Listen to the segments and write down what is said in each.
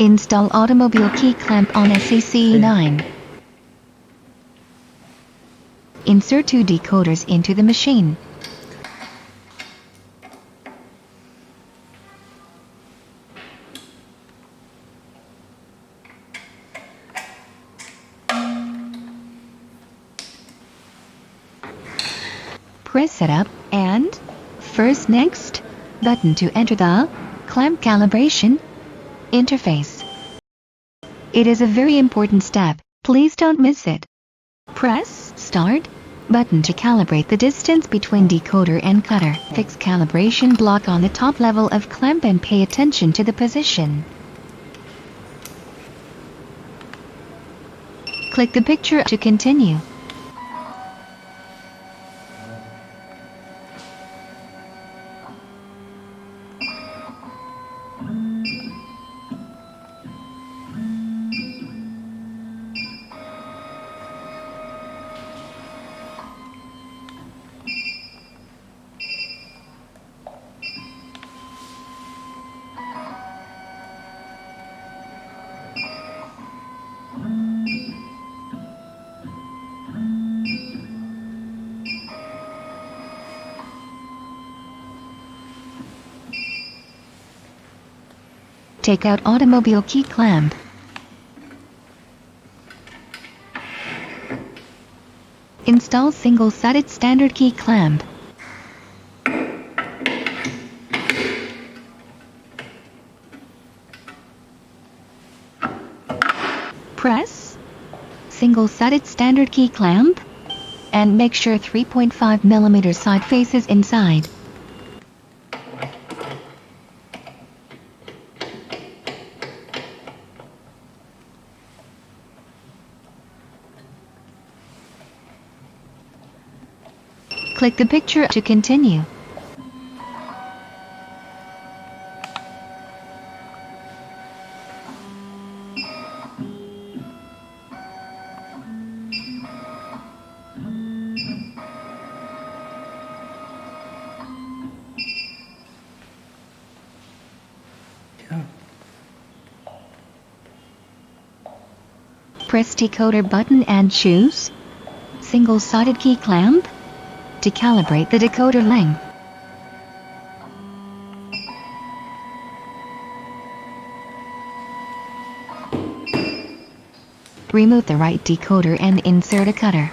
Install automobile key clamp on SAC9. Insert 2 decoders into the machine. Press Setup and first Next button to enter the clamp calibration interface. It is a very important step, please don't miss it. Press Start button to calibrate the distance between decoder and cutter. Fix calibration block on the top level of clamp and pay attention to the position. Click the picture to continue. Take out automobile key clamp. Install single-sided standard key clamp. Press single-sided standard key clamp and make sure 3.5 mm side faces inside. Click the picture to continue. Press decoder button and choose single-sided key clamp to calibrate the decoder length. Remove the right decoder and insert a cutter.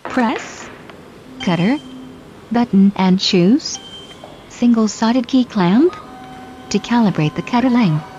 Press Cutter button and choose single-sided key clamp to calibrate the cutter length.